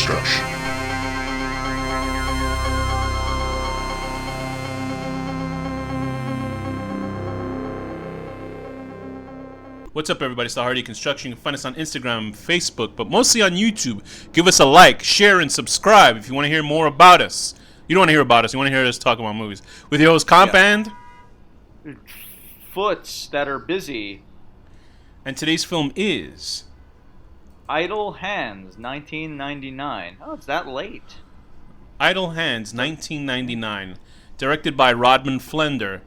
HorrorDeconstruction. What's up, everybody? It's the HorrorDeconstruction. You can find us on Instagram, Facebook, but mostly on YouTube. Give us a like, share, and subscribe if you want to hear more about us. You don't want to hear about us. You want to hear us talk about movies. With your host, Komp and Foots that are busy. And today's film is Idle Hands, 1999. Oh, it's that late. Idle Hands, 1999. Directed by Rodman Flender.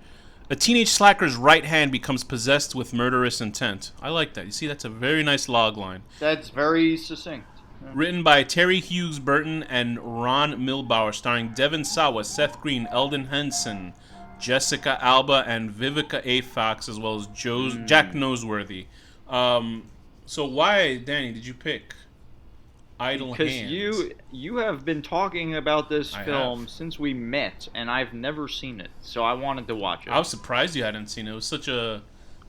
A teenage slacker's right hand becomes possessed with murderous intent. I like that. You see, that's a very nice log line. That's very succinct. Yeah. Written by Terry Hughes Burton and Ron Milbauer, starring Devon Sawa, Seth Green, Eldon Henson, Jessica Alba, and Vivica A. Fox, as well as Jack Noseworthy. So why, Danny, did you pick Idle Hands? Because you have been talking about this film since we met, and I've never seen it, so I wanted to watch it. I was surprised you hadn't seen it. It was such a...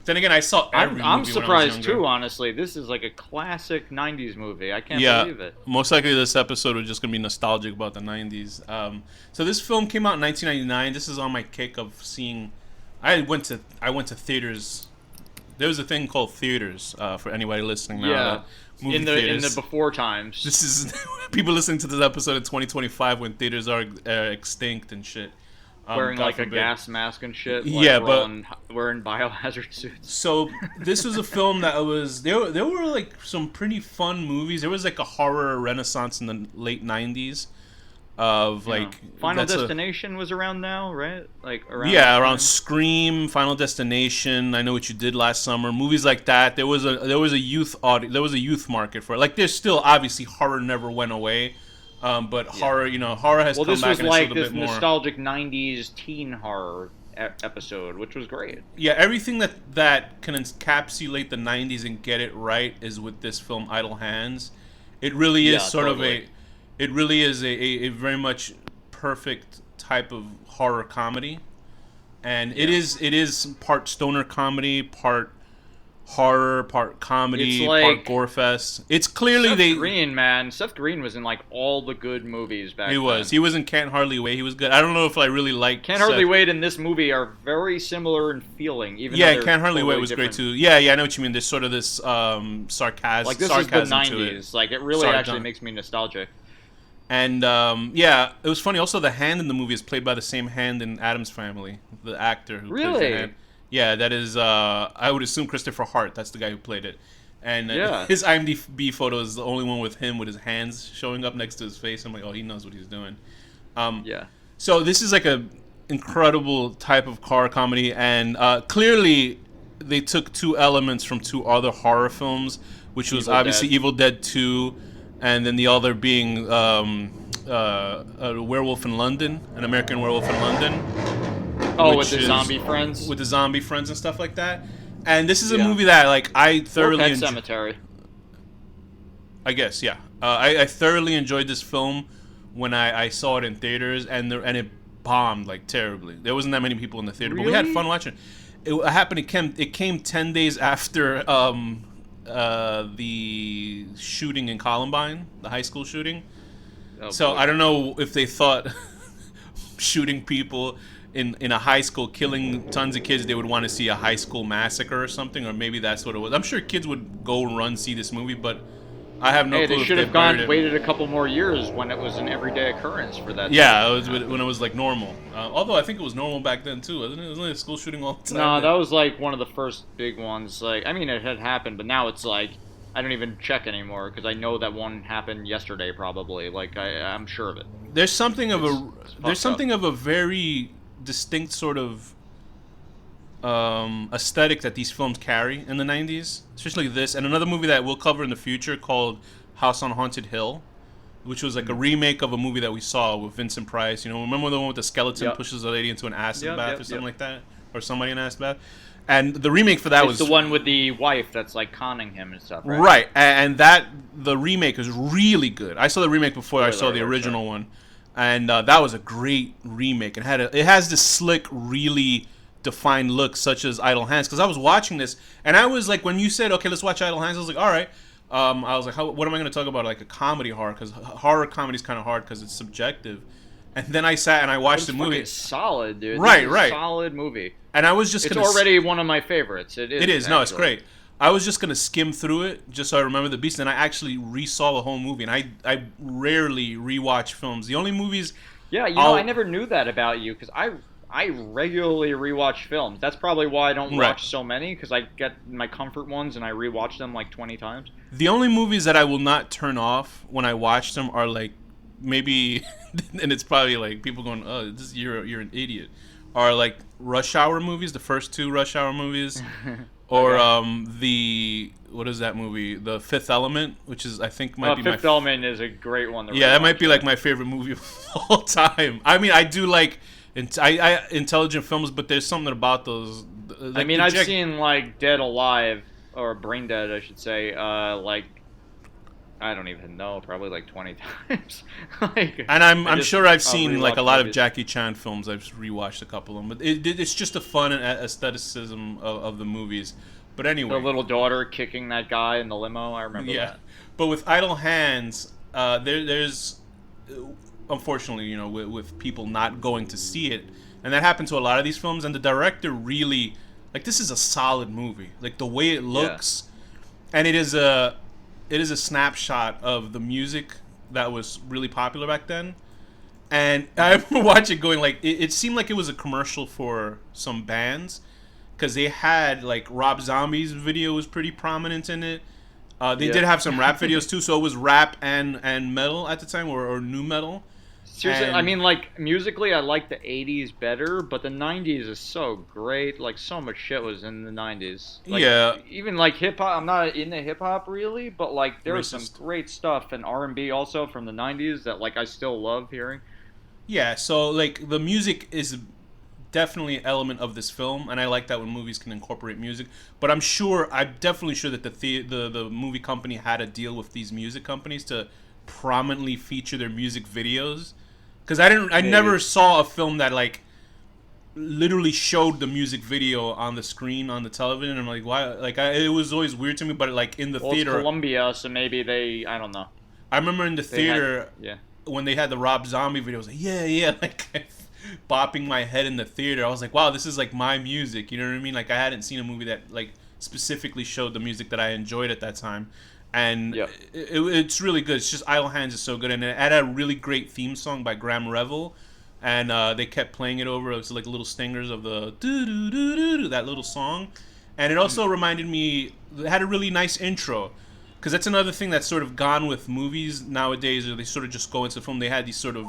Then again, I saw every movie I'm when surprised I was younger. too, honestly. This is like a classic 90s movie. I can't believe it. Most likely this episode was just going to be nostalgic about the 90s. So this film came out in 1999. This is on my kick of seeing... I went to theaters. There was a thing called theaters for anybody listening now. Yeah. Movie In theaters. the before times. This is people listening to this episode in 2025 when theaters are extinct and shit. Wearing God like forbid. a gas mask and shit. Like Yeah, but wearing biohazard suits. So this was a film that was there were like some pretty fun movies. There was like a horror renaissance in the late 90s of like Final Destination was around now, right? Like around around Scream, Final Destination, I Know What You Did Last Summer, movies like that. There was a youth youth market for it. Like there's still obviously horror never went away. But horror has come back and it's a little bit more. Well, this was like this nostalgic 90s teen horror episode, which was great. Yeah, everything that can encapsulate the 90s and get it right is with this film, Idle Hands. It really is it really is a very much perfect type of horror comedy. And it is part stoner comedy, part horror, part comedy, part gore fest. It's clearly Seth Green was in like all the good movies back then. He was in Can't Hardly Wait. He was good. I don't know if I really like Can't Hardly Wait and this movie are very similar in feeling, even though they're Can't Hardly Wait was different. great too. Yeah, I know what you mean. There's sort of this sarcasm. Like this is the 90s. Like it really actually makes me nostalgic. And it was funny. Also, the hand in the movie is played by the same hand in Addams Family, the actor who plays the hand. Yeah, that is, I would assume Christopher Hart. That's the guy who played it. And his IMDb photo is the only one with him with his hands showing up next to his face. I'm like, oh, he knows what he's doing. So this is like a incredible type of horror comedy. And clearly they took two elements from two other horror films, which was obviously Evil Dead 2, and then the other being a Werewolf in London, an American Werewolf in London. Oh, with the zombie friends? With the zombie friends and stuff like that. And this is a movie that like I thoroughly enjoyed. Cemetery. I guess, yeah. I thoroughly enjoyed this film when I saw it in theaters, and it bombed like terribly. There wasn't that many people in the theater, but we had fun watching it. It happened. It came 10 days after the shooting in Columbine, the high school shooting. Oh, so boy. I don't know if they thought shooting people in a high school, killing tons of kids, they would want to see a high school massacre or something, or maybe that's what it was. I'm sure kids would go run see this movie, but I have no clue. They should have waited a couple more years when it was an everyday occurrence for that. Yeah, it was when it was like normal. Although I think it was normal back then too, wasn't it? Wasn't it a school shooting all the time? No, that was like one of the first big ones. Like, I mean, it had happened, but now it's like I don't even check anymore because I know that one happened yesterday probably. Like I'm sure of it. There's something of a very distinct sort of aesthetic that these films carry in the 90s, especially this and another movie that we'll cover in the future called House on Haunted Hill, which was like a remake of a movie that we saw with Vincent Price. You know, remember the one with the skeleton pushes a lady into an acid bath or something like that, or somebody in an acid bath? And the remake for that was the one with the wife that's like conning him and stuff, right? Right, and the remake is really good. I saw the remake before I saw the original one. And that was a great remake. It has this slick, really defined look, such as Idle Hands. Because I was watching this, and I was like, when you said, okay, let's watch Idle Hands, I was like, all right. I was like, what am I going to talk about? Like a comedy horror, because horror comedy is kind of hard because it's subjective. And then I sat and I watched the movie. It's solid, dude. Right, this is right. A solid movie. And I was just. It's already one of my favorites. It is. It is. No, it's great. I was just gonna skim through it just so I remember the beats, and I actually resaw the whole movie. And I rarely rewatch films. The only movies. Yeah, you know, I never knew that about you because I regularly rewatch films. That's probably why I don't watch so many, because I get my comfort ones and I rewatch them like 20 times. The only movies that I will not turn off when I watch them are like maybe, and it's probably like people going, "Oh, you're an idiot," are like Rush Hour movies, the first two Rush Hour movies, or the what is that movie, The Fifth Element, which is I think might be Fifth Element is a great one. Yeah, that might be like my favorite movie of all time. I mean, I do like intelligent films, but there's something about those. Like, I mean, I've seen like Dead Alive, or Brain Dead, I should say. Like, I don't even know, probably like 20 times. And I'm sure I've seen like a lot of Jackie Chan films. I've rewatched a couple of them, but it's just a fun aestheticism of the movies. But anyway, the little daughter kicking that guy in the limo, I remember that. But with Idle Hands, there's unfortunately, you know, with people not going to see it, and that happened to a lot of these films. And the director really, like, this is a solid movie. Like the way it looks, and it is a snapshot of the music that was really popular back then. And I remember watching, going like, it seemed like it was a commercial for some bands, because they had like Rob Zombie's video was pretty prominent in it. They did have some rap videos too, so it was rap and metal at the time, or new metal. Seriously, I mean, like, musically, I like the 80s better, but the 90s is so great. Like, so much shit was in the 90s. Like, even, like, hip-hop, I'm not into hip-hop, really, but, like, there was some great stuff, and R&B also from the 90s that, like, I still love hearing. Yeah, so, like, the music is definitely an element of this film, and I like that when movies can incorporate music. But I'm definitely sure that the movie company had a deal with these music companies to prominently feature their music videos. Because I never saw a film that like literally showed the music video on the screen on the television. I'm like, why? Like, it was always weird to me. But like in the theater, it's Columbia, so maybe I don't know. I remember in the theater, when they had the Rob Zombie video, I was like, like bopping my head in the theater. I was like, wow, this is like my music. You know what I mean? Like, I hadn't seen a movie that like specifically showed the music that I enjoyed at that time. And it's really good. It's just Idle Hands is so good, and it had a really great theme song by Graham Revel, and they kept playing it over. It was like little stingers of the do that little song, and it also reminded me. It had a really nice intro, because that's another thing that's sort of gone with movies nowadays. Or they sort of just go into film. They had these sort of,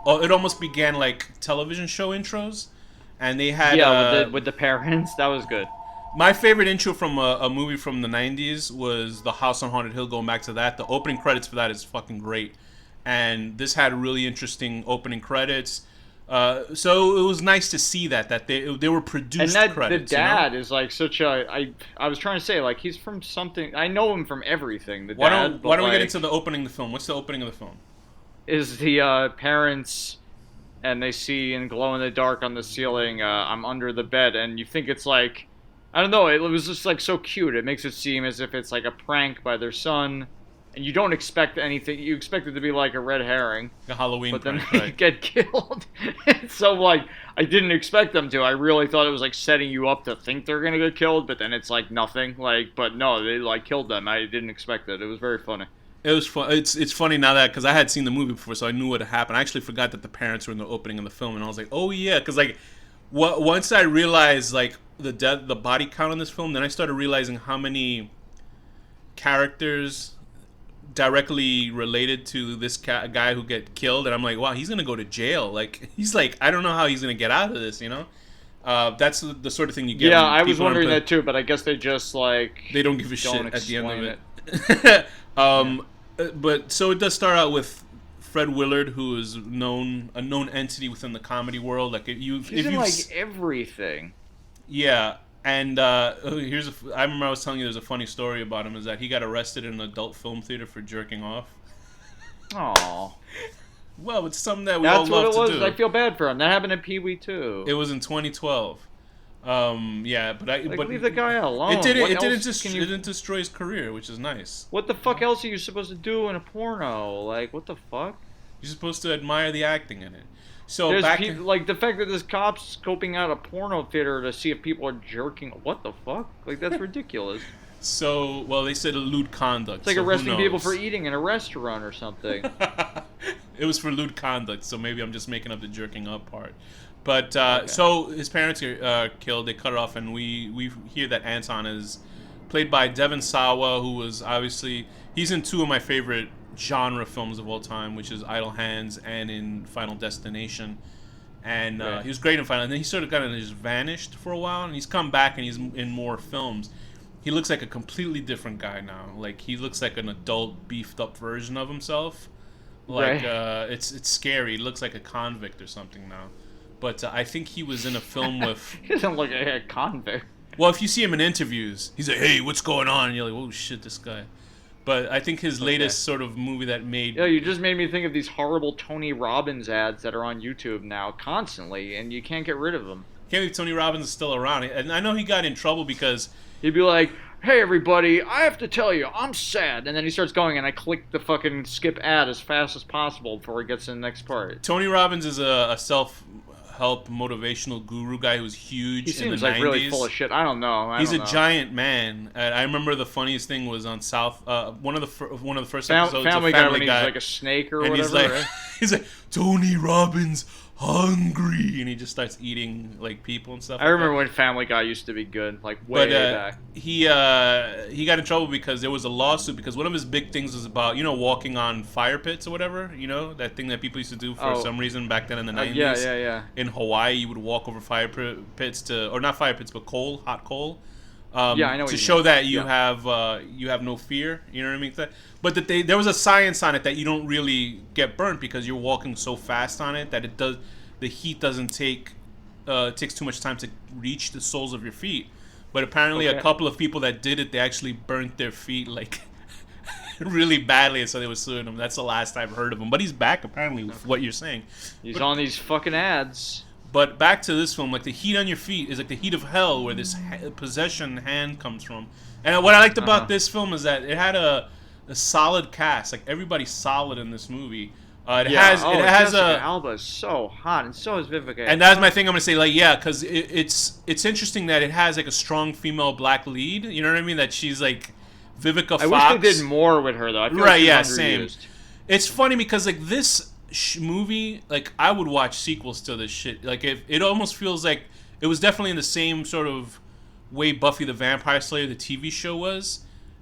it almost began like television show intros, and they had with the parents. That was good. My favorite intro from a movie from the 90s was The House on Haunted Hill. Going back to that, the opening credits for that is fucking great. And this had really interesting opening credits. So it was nice to see that they were produced and credits. The dad is like such a... I was trying to say, like, he's from something... I know him from everything. Why don't we get into the opening of the film? What's the opening of the film? Is the parents... And they see in glow in the dark on the ceiling, I'm under the bed. And you think it's like... I don't know, it was just like so cute. It makes it seem as if it's like a prank by their son, and you don't expect anything. You expect it to be like a red herring. A Halloween prank, but then they get killed. So like, I didn't expect them to. I really thought it was like setting you up to think they're gonna get killed, but then it's like nothing. Like, but no, they like killed them. I didn't expect it. It was very funny. It was fun. It's funny now that, because I had seen the movie before, so I knew what had happened. I actually forgot that the parents were in the opening of the film, and I was like, oh yeah, because like, once I realized like the body count on this film, then I started realizing how many characters directly related to this guy who get killed, and I'm like, wow, he's gonna go to jail. Like, he's like, I don't know how he's gonna get out of this, you know. That's the sort of thing you get. Yeah, I was wondering that too, but I guess they just like they don't give a shit at the end of it. But so it does start out with Fred Willard, who is a known entity within the comedy world. Like, he's in like everything. Yeah, and I remember I was telling you there's a funny story about him, is that he got arrested in an adult film theater for jerking off. Aww. Well, it's something that we all love to do. That's what it was. I feel bad for him. That happened to Pee-wee too. It was in 2012. Yeah, but leave the guy alone. It didn't. What It didn't. else It didn't destroy his career, which is nice. What the fuck else are you supposed to do in a porno? Like, what the fuck? You're supposed to admire the acting in it. So There's people like the fact that this cop's scoping out a porno theater to see if people are jerking. What the fuck? Like, that's ridiculous. So, well, they said lewd conduct. It's like arresting people for eating in a restaurant or something. It was for lewd conduct, so maybe I'm just making up the jerking up part. But okay. So his parents are killed. They cut it off, and we hear that Anton is played by Devon Sawa, who was obviously he's in two of my favorite genre films of all time, which is Idle Hands and in Final Destination. And he was great in Final. And then he sort of kind of just vanished for a while, and he's come back and he's in more films. He looks like a completely different guy now. Like he looks like an adult, beefed up version of himself. Like it's scary. He looks like a convict or something now. But I think he was in a film with... He doesn't look like a convict. Well, if you see him in interviews, he's like, hey, what's going on? And you're like, oh, shit, this guy. But I think his latest sort of movie that made... Yeah, you just made me think of these horrible Tony Robbins ads that are on YouTube now constantly, and you can't get rid of them. Can't believe Tony Robbins is still around. And I know he got in trouble because... He'd be like, hey, everybody, I have to tell you, I'm sad. And then he starts going, and I click the fucking skip ad as fast as possible before he gets to the next part. Tony Robbins is a self-help motivational guru guy who's huge in the 90s. He seems like really full of shit. I don't know. He's a giant man. I remember the funniest thing was on South... one of the first episodes Family of Guy Family when Guy. He's like a snake or and whatever, he's like, right? He's like, Tony Robbins... hungry, and he just starts eating like people and stuff. I remember when Family Guy used to be good, like way back. He got in trouble because there was a lawsuit because one of his big things was about walking on fire pits or whatever. You know that thing that people used to do for some reason back then in the 90s. Yeah. In Hawaii, you would walk over fire pits or not fire pits, but hot coal. I know what to you show mean. that you have no fear. You know what I mean? But that there was a science on it that you don't really get burnt because you're walking so fast on it that the heat doesn't takes too much time to reach the soles of your feet. But apparently a couple of people that did it, they actually burnt their feet like really badly, and so they were suing him. That's the last I've heard of him. But he's back apparently with what you're saying. He's on these fucking ads. But back to this film, like the heat on your feet is like the heat of hell, where this possession hand comes from. And what I liked about this film is that it had a solid cast. Like everybody's solid in this movie. Jessica Alba is so hot, and so is Vivica. And that's my thing. I'm gonna say because it's interesting that it has like a strong female black lead. You know what I mean? That she's like Vivica Fox. I wish they did more with her though. I feel like she's underused. Same. It's funny because like this movie, like I would watch sequels to this shit. Like it almost feels like it was definitely in the same sort of way Buffy the Vampire Slayer, the TV show, was,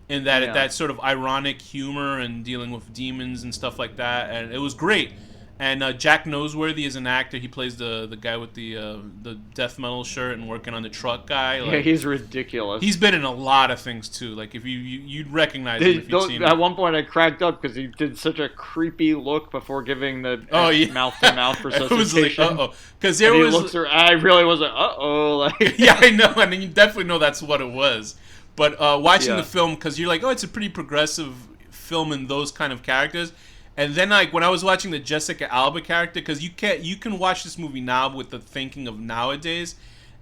in that that sort of ironic humor and dealing with demons and stuff like that, and it was great. And Jack Noseworthy is an actor. He plays the guy with the death metal shirt and working on the truck guy. Like, yeah, he's ridiculous. He's been in a lot of things too. Like if you'd recognize him if you'd seen him. At one point, I cracked up because he did such a creepy look before giving the mouth-to-mouth resuscitation. It was like, because there was. I really was like, like. Yeah, I know, and you definitely know that's what it was. But watching the film, because you're like, it's a pretty progressive film in those kind of characters. And then, like, when I was watching the Jessica Alba character, because you can watch this movie now with the thinking of nowadays.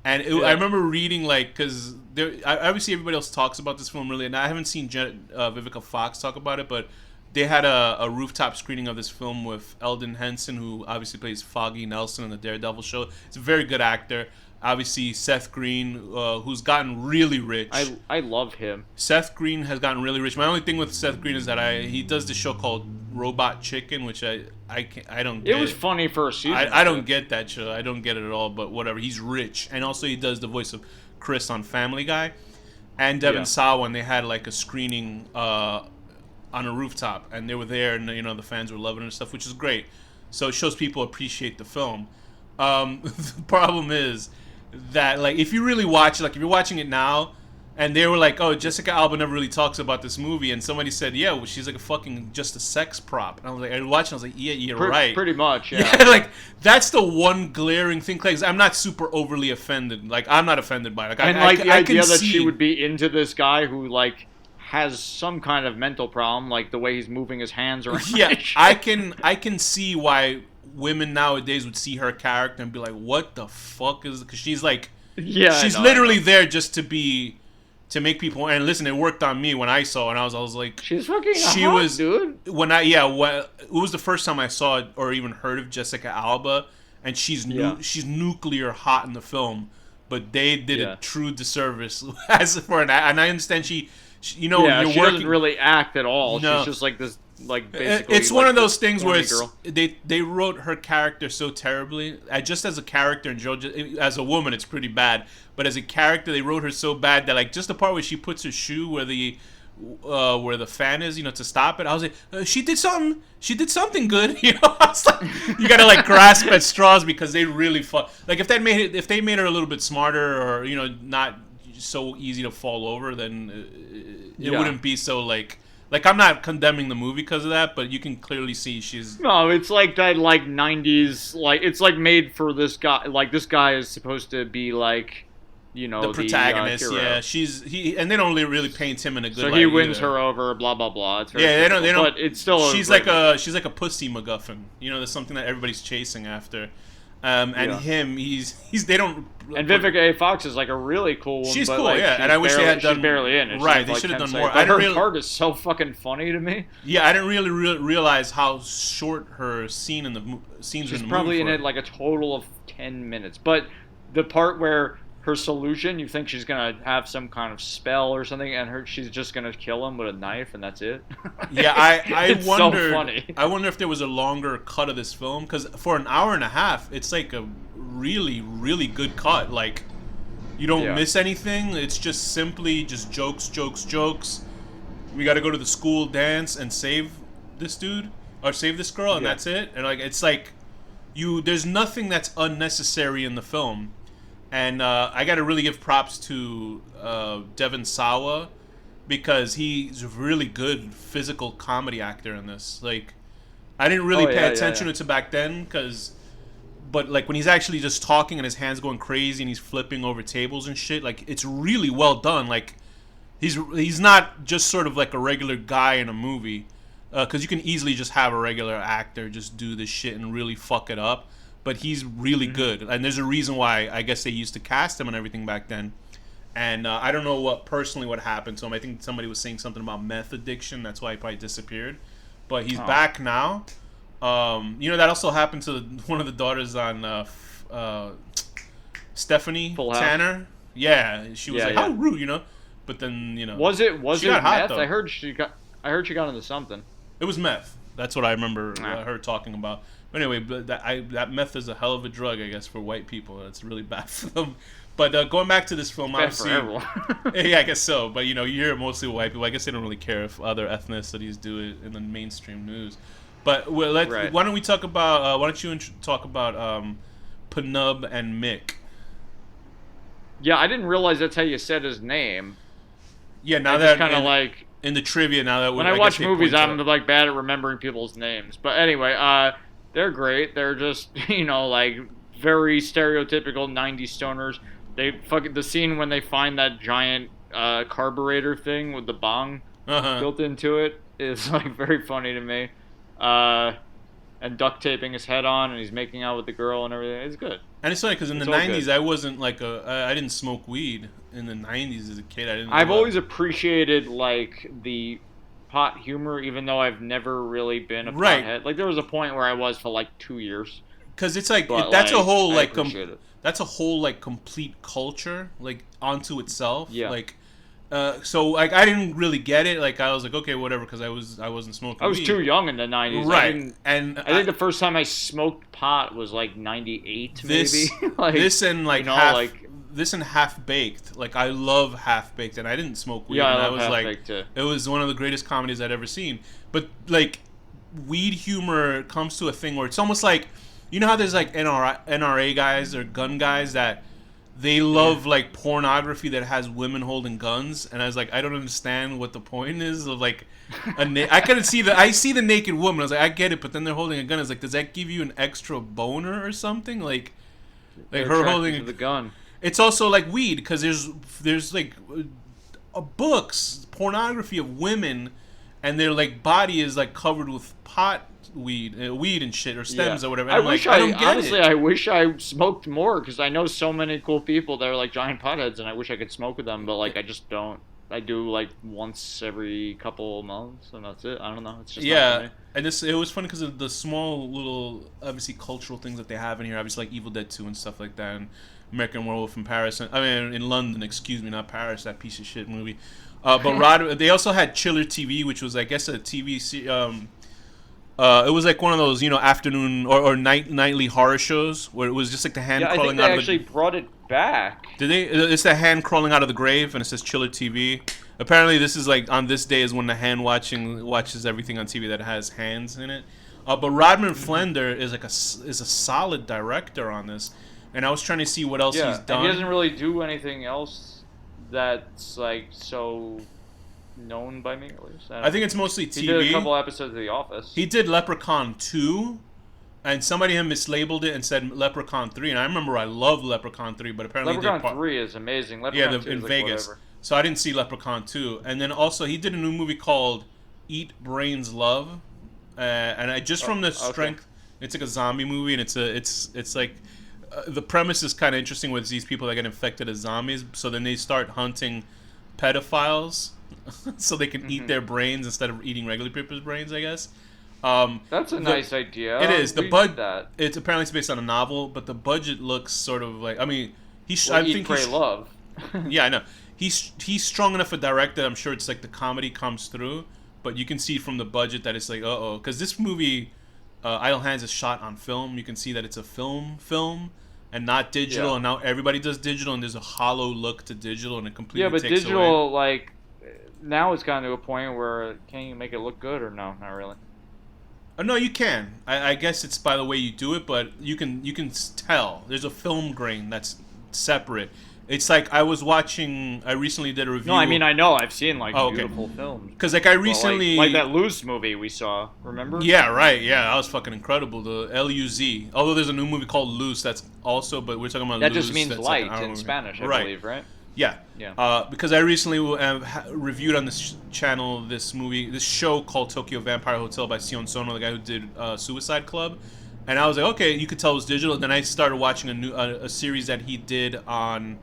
And I remember reading, like, because obviously everybody else talks about this film, really. And I haven't seen Vivica Fox talk about it, but they had a rooftop screening of this film with Eldon Henson, who obviously plays Foggy Nelson in the Daredevil show. It's a very good actor. Obviously, Seth Green, who's gotten really rich. I love him. Seth Green has gotten really rich. My only thing with Seth Green is that he does this show called Robot Chicken, which I don't get. It was funny for a season. I don't get that show. I don't get it at all, but whatever. He's rich. And also he does the voice of Chris on Family Guy. And Devon Sawa, when they had like a screening on a rooftop. And they were there, and the fans were loving it and stuff, which is great. So it shows people appreciate the film. The problem is that, like, if you really watch it, like if you're watching it now and they were like, oh, Jessica Alba never really talks about this movie, and somebody said, yeah, well, she's like just a sex prop, and I was like, I watched and I was like, yeah, you're right, pretty much. Yeah, like that's the one glaring thing. Like, I'm not super overly offended, like I'm not offended by it, like, the idea that she would be into this guy who like has some kind of mental problem, like the way he's moving his hands around. Yeah, I can see why women nowadays would see her character and be like, what the fuck is, because she's like Yeah, she's literally there just to make people. And listen, it worked on me when I saw it. And I was like, she's fucking hot, dude. When it was the first time I saw it or even heard of Jessica Alba, and she's nuclear hot in the film, but they did a true disservice as for and I understand she she doesn't really act at all. No. She's just like this. Like basically, it's one of those things where they wrote her character so terribly. Just as a character and JoJo, as a woman, it's pretty bad. But as a character, they wrote her so bad that like just the part where she puts her shoe where the fan is, to stop it. I was like, she did something. She did something good. I was like, you gotta like grasp at straws because they really like if they made her a little bit smarter or not so easy to fall over, then it wouldn't be so like. Like, I'm not condemning the movie because of that, but you can clearly see she's... No, it's like that, like, 90s... Like, it's, like, made for this guy... Like, this guy is supposed to be, like, the protagonist, and they don't really paint him in a good light. So he wins her over, blah, blah, blah. It's they don't... But it's still... She's like a pussy MacGuffin. There's something that everybody's chasing after. Him, they don't... And Vivica A. Fox is like a really cool one. She's but cool, like, yeah. And I wish they had done... She's barely in it. Right, they should have done more. Her part is so fucking funny to me. Yeah, I didn't really realize how short her scenes in the movie were. She's probably in it like a total of 10 minutes. But the part where her solution, you think she's going to have some kind of spell or something, and she's just going to kill him with a knife, and that's it. Yeah, I wonder. So funny. I wonder if there was a longer cut of this film, because for an hour and a half, it's like a really, really good cut. Like, you don't miss anything. It's just simply just jokes. We got to go to the school dance and save this dude or save this girl, and that's it. And like, it's like there's nothing that's unnecessary in the film. And I got to really give props to Devon Sawa because he's a really good physical comedy actor in this. Like, I didn't really pay attention to back then but like when he's actually just talking and his hands going crazy and he's flipping over tables and shit, like it's really well done. Like he's not just sort of like a regular guy in a movie because you can easily just have a regular actor just do this shit and really fuck it up. But he's really good, and there's a reason why I guess they used to cast him and everything back then. And I don't know what happened to him. I think somebody was saying something about meth addiction. That's why he probably disappeared. But he's back now. That also happened to one of the daughters on Stephanie Tanner. Yeah, she was how rude, But then was it got hot, meth? though. I heard she got into something. It was meth. That's what I remember her talking about. But anyway, that meth is a hell of a drug, I guess, for white people. It's really bad for them. But going back to this film, obviously, for everyone. Yeah, I guess so. But you hear mostly white people. I guess they don't really care if other ethnicities do it in the mainstream news. But why don't we talk about? Why don't you talk about Panub and Mick? Yeah, I didn't realize that's how you said his name. Yeah, now that kind of like in the trivia. Now that when I watch movies, I'm like bad at remembering people's names. But anyway, they're great. They're just like very stereotypical '90s stoners. They the scene when they find that giant carburetor thing with the bong built into it is like very funny to me. And duct taping his head on, and he's making out with the girl and everything. It's good. And it's funny because in the '90s, I wasn't like I didn't smoke weed in the '90s as a kid. I've always appreciated like the pot humor, even though I've never really been a pothead. Like there was a point where I was for like 2 years. Because it's like that's a whole like that's a whole like complete culture like onto itself. Yeah. Like. So like I didn't really get it. Like I was like, okay, whatever, because I wasn't smoking. I was too young in the '90s, right? I think the first time I smoked pot was like '98, maybe. This and Half Baked. Like I love Half Baked, and I didn't smoke weed. Yeah, and I love Half Baked too. It was one of the greatest comedies I'd ever seen. But like, weed humor comes to a thing where it's almost like, how there's like NRA guys or gun guys that. They love like pornography that has women holding guns, and I was like, I don't understand what the point is of like I couldn't see I see the naked woman. I was like, I get it, but then they're holding a gun. It's like, does that give you an extra boner or something? Like her holding the gun. It's also like weed because there's like books, pornography of women, and their like body is like covered with pot weed and shit or stems or whatever. I And wish I don't get honestly, it. I wish I smoked more because I know so many cool people that are like giant potheads, and I wish I could smoke with them, but like I just don't. I do like once every couple months, and that's it. I don't know. It's just not for me. And it was funny because of the small little obviously cultural things that they have in here. Obviously like Evil Dead 2 and stuff like that, and American Werewolf in Paris. I mean in London, excuse me, not Paris. That piece of shit movie. But they also had Chiller TV, which was I guess a TV. It was like one of those, afternoon or nightly horror shows where it was just like the hand crawling out of the... I think they actually brought it back. Did they? It's the hand crawling out of the grave, and it says Chiller TV. Apparently, this is like on this day is when the hand watches everything on TV that has hands in it. But Rodman Flender is a solid director on this, and I was trying to see what else he's done. And he doesn't really do anything else that's like so known by me, at least. I think it's mostly TV. He did a couple episodes of The Office. He did Leprechaun 2, and somebody had mislabeled it and said Leprechaun 3, and I remember I loved Leprechaun 3, but apparently Leprechaun 3 is amazing. Leprechaun 2 in is like Vegas. whatever. So I didn't see Leprechaun 2. And then also he did a new movie called Eat Brains Love, and I just from the strength, it's like a zombie movie, and it's like the premise is kind of interesting with these people that get infected as zombies, so then they start hunting pedophiles so they can eat their brains instead of eating regular people's brains, I guess. That's a nice idea. It is. It's apparently it's based on a novel, but the budget looks sort of like... I mean, I think Pray, Love. Yeah, I know. He's strong enough a director. I'm sure it's like the comedy comes through, but you can see from the budget that it's like, because this movie, Idle Hands, is shot on film. You can see that it's a film, and not digital. And now everybody does digital, and there's a hollow look to digital, and it completely takes away. Yeah, but digital, like, now it's gotten to a point where can you make it look good or no? Not really. No, you can. I guess it's by the way you do it, but you can tell there's a film grain that's separate. It's like I recently did a review. No, I mean I know I've seen like beautiful films. Because like I recently like that Loose movie we saw. Remember? Yeah, right. Yeah, that was fucking incredible. The Luz. Although there's a new movie called Loose that's also, but we're talking about that Luz, just means light in movie. Spanish, I believe, right? Yeah. Yeah. Because I recently reviewed on this channel this show called Tokyo Vampire Hotel by Sion Sono, the guy who did Suicide Club, and I was like, okay, you could tell it was digital. Then I started watching a series that he did on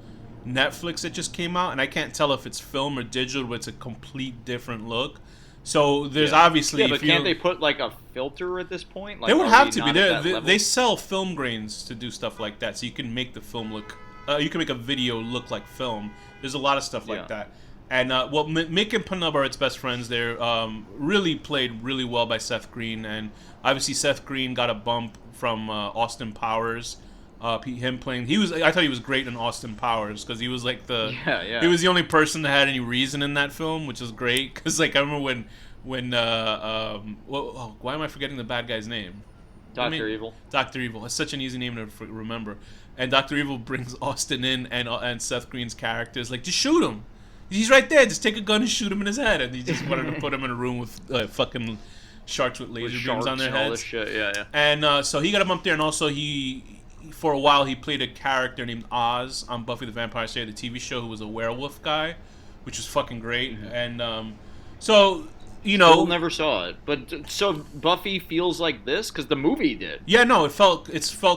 Netflix that just came out, and I can't tell if it's film or digital, but it's a complete different look. So there's obviously... Yeah, but can't they put like a filter at this point? Like, they would have to be. They sell film grains to do stuff like that, so you can make the film look... you can make a video look like film. There's a lot of stuff like that. And Mick and Penumbra are its best friends. They're really played really well by Seth Green, and obviously Seth Green got a bump from Austin Powers. Him playing, I thought he was great in Austin Powers because he was like he was the only person that had any reason in that film, which was great. Because like I remember when why am I forgetting the bad guy's name? Dr. Evil. Dr. Evil. It's such an easy name to remember. And Dr. Evil brings Austin in, and Seth Green's character is like, just shoot him. He's right there. Just take a gun and shoot him in his head. And he just wanted to put him in a room with fucking sharks with laser beams on their heads. All this shit. Yeah. And so he got him up there, and also for a while he played a character named Oz on Buffy the Vampire Slayer, the TV show, who was a werewolf guy, which was fucking great. Mm-hmm. And so... Still never saw it, but so Buffy feels like this because the movie did. Yeah, no, it felt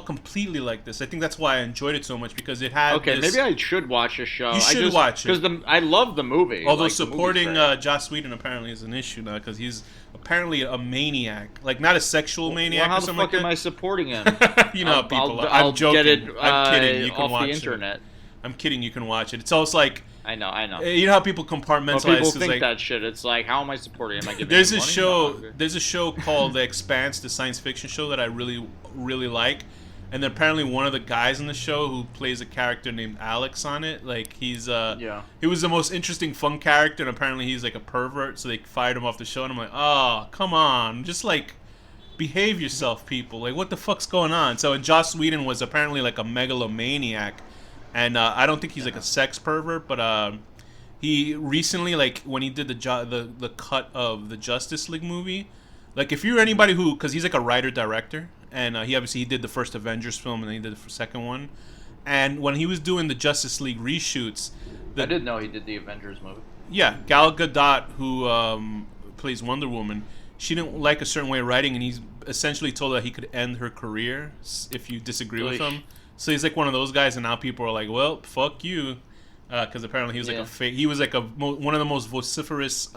completely like this. I think that's why I enjoyed it so much because it had. Okay, maybe I should watch a show. You should watch it because I love the movie. Although supporting Joss Whedon apparently is an issue now because he's apparently a maniac, like not a sexual maniac. Well, or something how the fuck am I supporting him? You know, people. I'm joking. Get it, I'm kidding. You can off watch the internet. I'm kidding. You can watch it. It's almost like. I know. You know how people compartmentalize. Well, people think that shit. It's like, how am I supporting? Am I giving There's money? There's a show called The Expanse, the science fiction show that I really, really like. And then apparently one of the guys in the show who plays a character named Alex on it, like he was the most interesting, fun character, and apparently he's like a pervert, so they fired him off the show. And I'm like, oh, come on, just like behave yourself, people. Like, what the fuck's going on? So, and Joss Whedon was apparently like a megalomaniac. And I don't think he's like a sex pervert, but he recently, like when he did the cut of the Justice League movie, like if you're anybody who, because he's like a writer director, and he did the first Avengers film, and then he did the second one, and when he was doing the Justice League reshoots, I didn't know he did the Avengers movie. Yeah, Gal Gadot, who plays Wonder Woman, she didn't like a certain way of writing, and he's essentially told her he could end her career if you disagree with him. So he's like one of those guys, and now people are like, well, fuck you, because apparently he was like he was like one of the most vociferous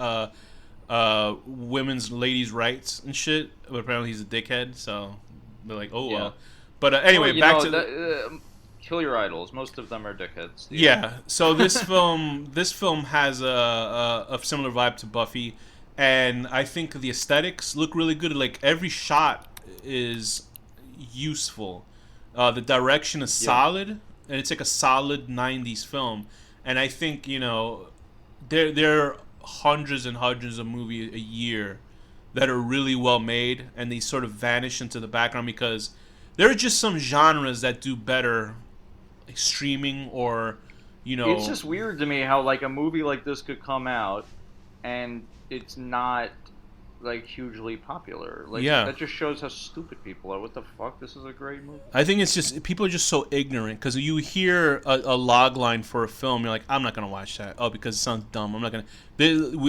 women's ladies' rights and shit. But apparently he's a dickhead, so they're like, oh well. But anyway, back to kill your idols. Most of them are dickheads. Yeah. So this film has a similar vibe to Buffy, and I think the aesthetics look really good. Like every shot is useful. The direction is solid, and it's like a solid '90s film. And I think there are hundreds and hundreds of movies a year that are really well made, and they sort of vanish into the background because there are just some genres that do better, like streaming or, It's just weird to me how like a movie like this could come out, and it's not like hugely popular. Like that just shows how stupid people are. What the fuck? This is a great movie. I think it's just people are just so ignorant because you hear a log line for a film, you're like, I'm not gonna watch that. Oh, because it sounds dumb. I'm not gonna.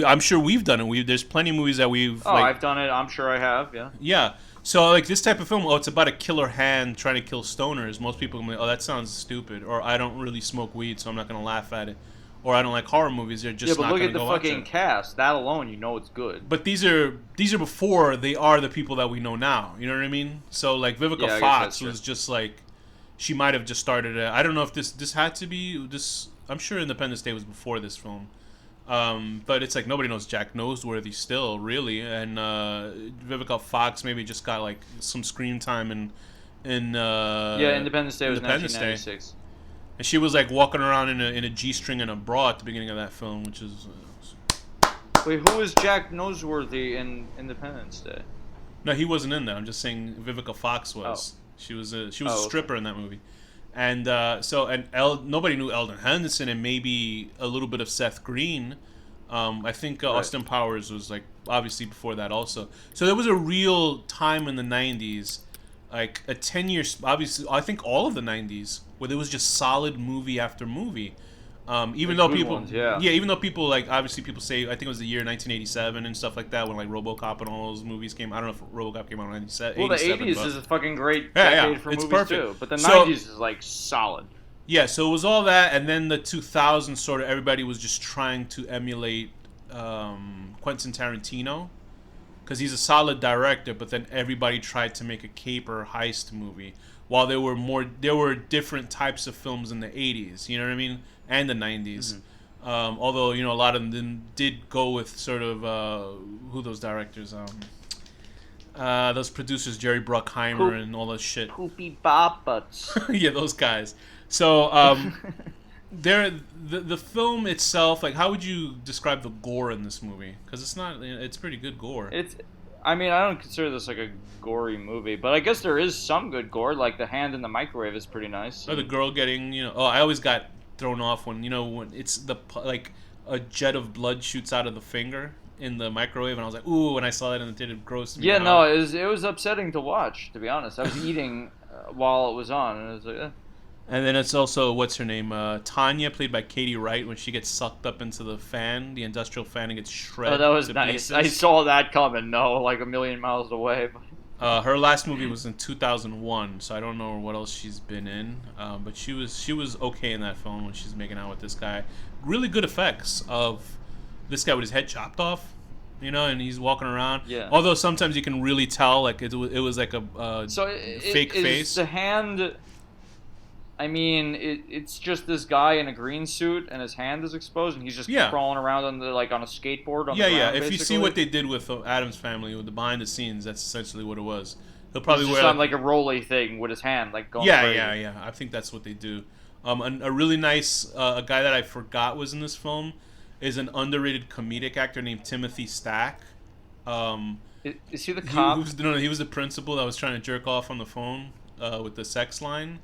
I'm sure we've done it. There's plenty of movies that we've. Oh, I've done it. I'm sure I have. Yeah. Yeah. So like this type of film, it's about a killer hand trying to kill stoners. Most people are like, oh, that sounds stupid, or I don't really smoke weed, so I'm not gonna laugh at it. Or I don't like horror movies. They're just but look at the fucking cast. That alone, it's good. But these are before they are the people that we know now. You know what I mean? So like Vivica Fox was just like, she might have just started. I don't know if this had to be this. I'm sure Independence Day was before this film. But it's like nobody knows Jack Noseworthy still, really, and Vivica Fox maybe just got like some screen time in Independence Day was 1996. And she was like walking around in a G-string and a bra at the beginning of that film, which is. Wait, who was Jack Noseworthy in Independence Day? No, he wasn't in that. I'm just saying Vivica Fox was. Oh. She was a stripper in that movie, and nobody knew Eldon Henderson and maybe a little bit of Seth Green. I think Austin Powers was like obviously before that also. So there was a real time in the '90s, like a 10-year. Obviously, I think all of the '90s. Where there was just solid movie after movie, even though people, even though people like obviously people say I think it was the year 1987 and stuff like that when like RoboCop and all those movies came. I don't know if RoboCop came out in 1987. Well, the 80s is a fucking great decade for it's movies perfect. Too, but the 90s is like solid. Yeah, so it was all that, and then the 2000s sort of everybody was just trying to emulate Quentin Tarantino because he's a solid director, but then everybody tried to make a caper heist movie. While there were different types of films in the 80s, you know what I mean, and the 90s. Mm-hmm. Although a lot of them did go with sort of who those directors, those producers, Jerry Bruckheimer and all that shit. Poopy Bopputs. Yeah, those guys. So the film itself, like, how would you describe the gore in this movie? Because it's pretty good gore. I mean, I don't consider this like a gory movie, but I guess there is some good gore. Like the hand in the microwave is pretty nice. Or the girl getting, I always got thrown off when it's like a jet of blood shoots out of the finger in the microwave, and I was like, ooh, when I saw that, and it did gross me. Yeah, no, it was upsetting to watch. To be honest, I was eating while it was on, and it was like. And then it's also, what's her name? Tanya, played by Katie Wright, when she gets sucked up into the fan, the industrial fan, and gets shredded. Oh, that was nice. Pieces. I saw that coming, like a million miles away. Her last movie was in 2001, so I don't know what else she's been in. But she was okay in that film when she's making out with this guy. Really good effects of this guy with his head chopped off, and he's walking around. Yeah. Although sometimes you can really tell, like it was like a fake face. The hand. I mean, it's just this guy in a green suit, and his hand is exposed, and he's just crawling around on a skateboard on the ground, If basically. You see what they did with Addams Family, with the behind the scenes, that's essentially what it was. He'll probably wear on like a rolly thing with his hand, like going crazy. Yeah. I think that's what they do. A really nice a guy that I forgot was in this film is an underrated comedic actor named Timothy Stack. Is he the cop? He was the principal that was trying to jerk off on the phone with the sex line.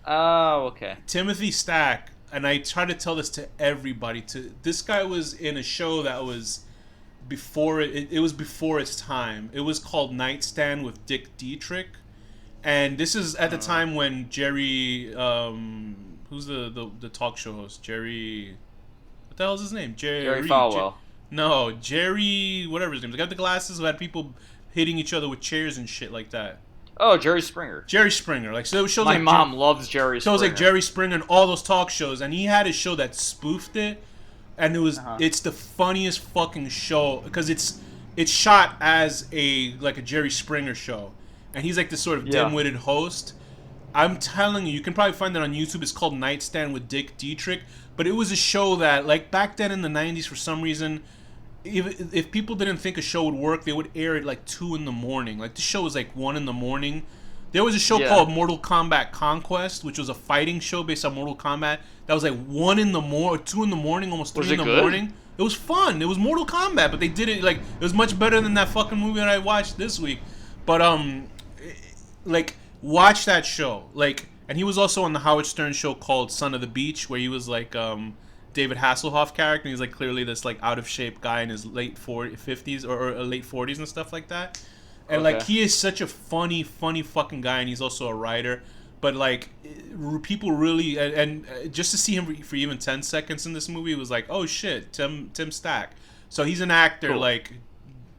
Oh, okay. Timothy Stack, and I try to tell this to everybody. This guy was in a show that was before it was before its time. It was called Nightstand with Dick Dietrich, and this is at the time when Jerry, who's the talk show host? Jerry, what the hell is his name? Jerry Falwell. No, Jerry, whatever his name is. The guy with the glasses who had people hitting each other with chairs and shit like that. Oh, Jerry Springer. Jerry Springer. Like, so it shows My like mom loves Jerry Springer. shows like Jerry Springer and all those talk shows, and he had a show that spoofed it, and it's the funniest fucking show because it's shot as a Jerry Springer show, and he's like this sort of dim-witted host. I'm telling you, you can probably find that on YouTube. It's called Nightstand with Dick Dietrich, but it was a show that like back then in the 90s for some reason, if people didn't think a show would work, they would air it like 2 in the morning. Like the show was like 1 in the morning. There was a show called Mortal Kombat Conquest, which was a fighting show based on Mortal Kombat. That was like 1 in the morning, 2 in the morning, almost 3 in the morning. It was fun. It was Mortal Kombat, but they did it like it was much better than that fucking movie that I watched this week. But like watch that show. Like, and he was also on the Howard Stern show called Son of the Beach, where he was like David Hasselhoff character. And he's like clearly this like out of shape guy in his late 50s or late 40s and stuff like that. And like he is such a funny fucking guy, and he's also a writer. But like people really and just to see him for even 10 seconds in this movie was like, oh shit, Tim Stack. So he's an actor, like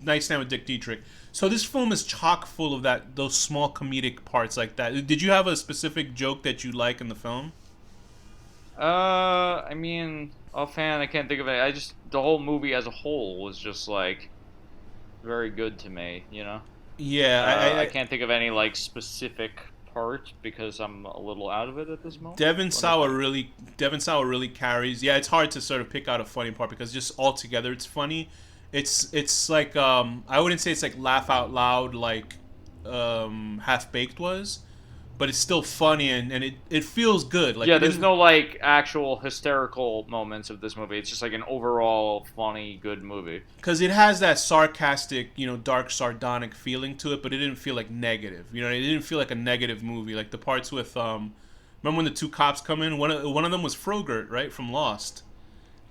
Nightstand with Dick Dietrich. So this film is chock full of those small comedic parts like that. Did you have a specific joke that you like in the film? I mean, offhand, I can't think of it. The whole movie as a whole was just like very good to me, you know? Yeah, I can't think of any like specific part because I'm a little out of it at this moment. Devon Sawa really carries. Yeah, it's hard to sort of pick out a funny part because just altogether it's funny. It's like I wouldn't say it's like laugh out loud like Half Baked was, but it's still funny and it feels good. Like there's no like actual hysterical moments of this movie. It's just like an overall funny, good movie. Because it has that sarcastic, dark, sardonic feeling to it, but it didn't feel like negative. It didn't feel like a negative movie. Like the parts with remember when the 2 cops come in? One of them was Frogurt, right, from Lost.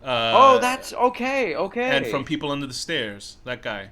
That's okay. And from People Under the Stairs, that guy.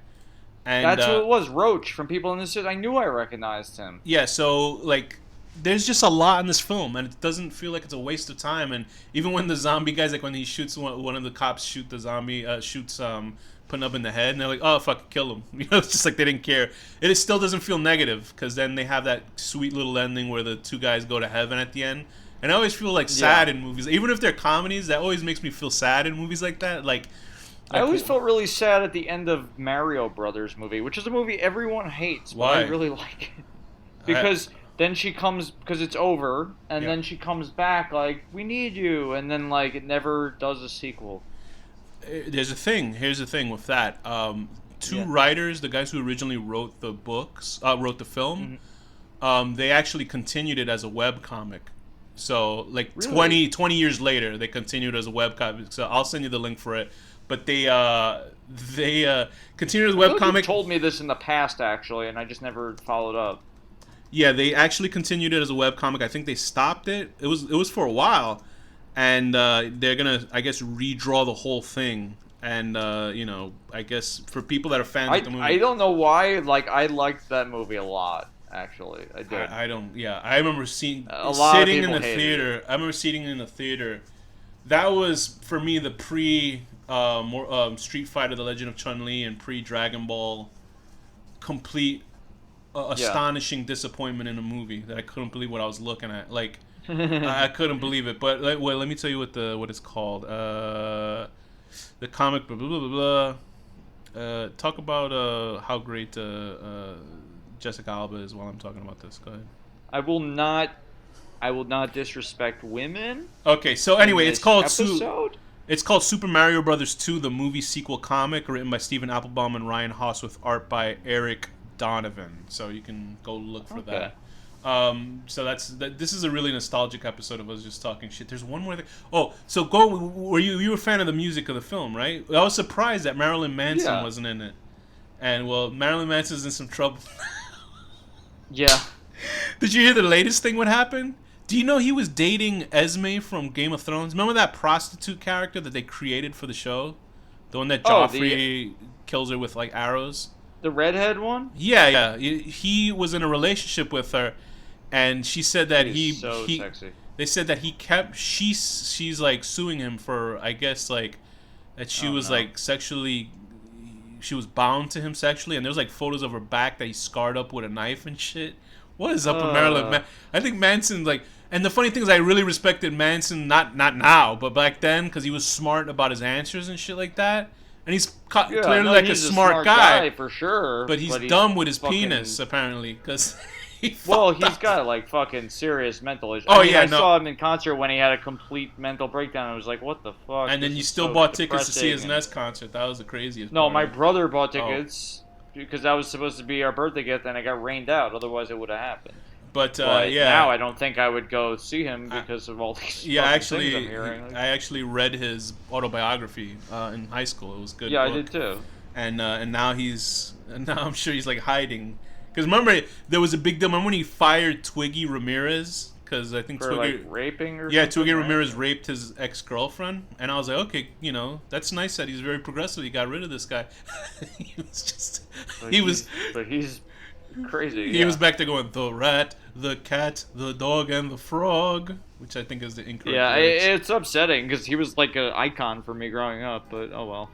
And that's who it was, Roach from People Under the Stairs. I knew I recognized him. Yeah, so like there's just a lot in this film, and it doesn't feel like it's a waste of time. And even when the zombie guys, like when he shoots one of the cops, shoots Panub in the head, and they're like, "Oh fuck, kill him!" It's just like they didn't care. It still doesn't feel negative because then they have that sweet little ending where the 2 guys go to heaven at the end. And I always feel like sad in movies, even if they're comedies. That always makes me feel sad in movies like that. Like I always felt really sad at the end of Mario Brothers movie, which is a movie everyone hates. But I really like it because then she comes because it's over, and then she comes back like we need you, and then like it never does a sequel. Here's the thing with that. 2 writers, the guys who originally wrote the wrote the film, they actually continued it as a webcomic. So, like, really? 20 years later, they continued as a webcomic. So, I'll send you the link for it. But they continued as a webcomic. You told me this in the past, actually, and I just never followed up. Yeah, they actually continued it as a webcomic. I think they stopped it. It was for a while. And they're going to, I guess, redraw the whole thing. And, I guess for people that are fans of the movie. I don't know why. Like, I liked that movie a lot. Actually, I did. I don't. Yeah, I remember sitting in the theater. I remember sitting in the theater. That was for me the pre Street Fighter: The Legend of Chun-Li and pre Dragon Ball. Complete, astonishing disappointment in a movie that I couldn't believe what I was looking at. Like, I couldn't believe it. But let me tell you what it's called. The comic. Blah blah blah blah. Talk about how great. Jessica Alba is while I'm talking about this. Go ahead. I will not disrespect women. Okay, so anyway, it's called Super Mario Brothers 2, the movie sequel comic, written by Stephen Applebaum and Ryan Haas, with art by Eric Donovan. So you can go look for that. So this is a really nostalgic episode of us just talking shit. There's one more thing. Oh, so were you a fan of the music of the film, right? I was surprised that Marilyn Manson wasn't in it. And Marilyn Manson's in some trouble. Yeah. Did you hear the latest thing what happened? Do you know he was dating Esme from Game of Thrones? Remember that prostitute character that they created for the show? The one that Joffrey kills her with like arrows? The redhead one? Yeah. He was in a relationship with her, and she said that sexy. They said that she's like suing him for, I guess, like that she Oh, was no. like sexually. She was bound to him sexually, and there's like photos of her back that he scarred up with a knife and shit. What is up with Marilyn? I think Manson like, and the funny thing is, I really respected Manson, not now, but back then, because he was smart about his answers and shit like that. And he's clearly like he's a smart guy for sure. but he's dumb with his fucking- penis apparently, because Well, he's got like fucking serious mental issues. Oh, I mean, yeah, I no. saw him in concert when he had a complete mental breakdown. I was like, what the fuck? And then This you is still so bought tickets to see his depressing. Nest concert. That was the craziest. No, part. my brother bought tickets because that was supposed to be our birthday gift, and it got rained out. Otherwise, it would have happened. But yeah, now I don't think I would go see him because of all these. Yeah, fucking actually, things I'm hearing. I actually read his autobiography in high school. It was a good. Yeah, book. I did too. And now I'm sure he's like hiding. Because remember, there was a big deal. Remember when he fired Twiggy Ramirez? Because I think For Twiggy, like raping or yeah, something, Twiggy right? Ramirez raped his ex-girlfriend, and I was like, okay, that's nice that he's very progressive. He got rid of this guy. He was just, But he's crazy. he was back there going, the rat, the cat, the dog, and the frog, which I think is the incorrect. Yeah, lyrics. it's upsetting because he was like an icon for me growing up. But oh well.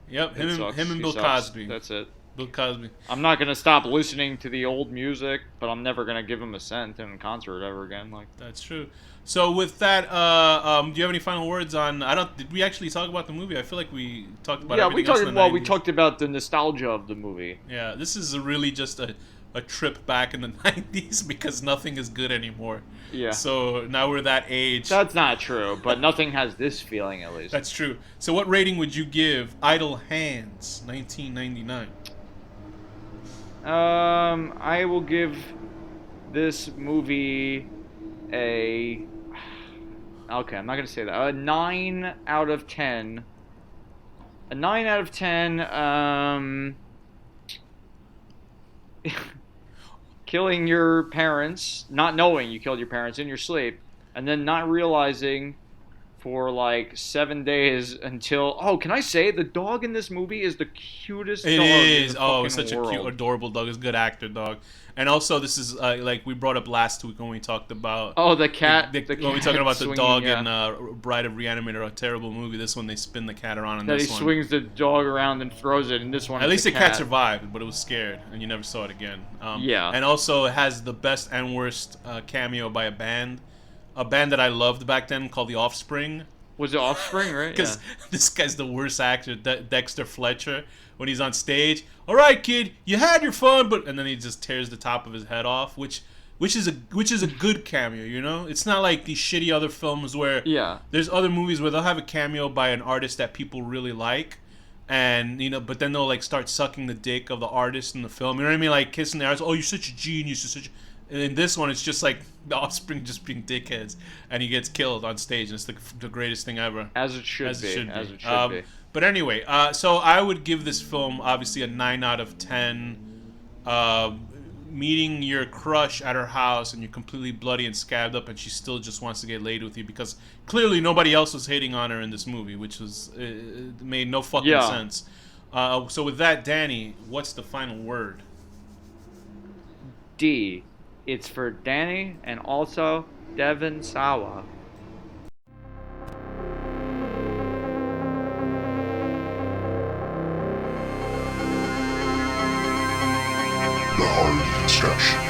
Yep, It him sucks. and He Bill sucks. Cosby. That's it. Bill Cosby. I'm not gonna stop listening to the old music, but I'm never gonna give him a cent in concert ever again. Like That's true. So with that, do you have any final words on? Did we actually talk about the movie? I feel like we talked about. yeah, everything we talked. else in the Well, we 90s. talked about the nostalgia of the movie. Yeah, this is really just a trip back in the 90s because nothing is good anymore. Yeah. So now we're that age. That's not true, but nothing has this feeling at least. That's true. So what rating would you give Idle Hands, 1999? I will give this movie a. Okay, I'm not gonna say that. A 9 out of 10. A 9 out of 10. Killing your parents, not knowing you killed your parents in your sleep, and then not realizing for like 7 days until. Oh, can I say the dog in this movie is the cutest It dog is. in the Oh, it's fucking such a world. cute, adorable dog. It's a good actor dog. And also, this is like we brought up last week when we talked about. Oh, the cat. When we're cat talking about the swinging, dog yeah. in Bride of Reanimator, a terrible movie. This one, they spin the cat around in That he this one. swings the dog around and throws it. In this one, At it's least a the cat survived, but it was scared, and you never saw it again. Yeah. And also, it has the best and worst cameo by a band that I loved back then called The Offspring. Was it Offspring, right? Because this guy's the worst actor, Dexter Fletcher, when he's on stage. All right, kid, you had your fun, and then he just tears the top of his head off, which is a good cameo. It's not like these shitty other films where there's other movies where they'll have a cameo by an artist that people really like, and but then they'll like start sucking the dick of the artist in the film. You know what I mean? Like kissing the artist. Oh, you're such a genius. You're such. And in this one, it's just like the Offspring just being dickheads, and he gets killed on stage, and it's the greatest thing ever. As it should be. But anyway, so I would give this film obviously a 9 out of 10. Meeting your crush at her house, and you're completely bloody and scabbed up, and she still just wants to get laid with you because clearly nobody else was hitting on her in this movie, which was made no fucking sense. So with that, Danny, what's the final word? D. It's for Danny and also Devin Sawa. The HorrorDeconstruction.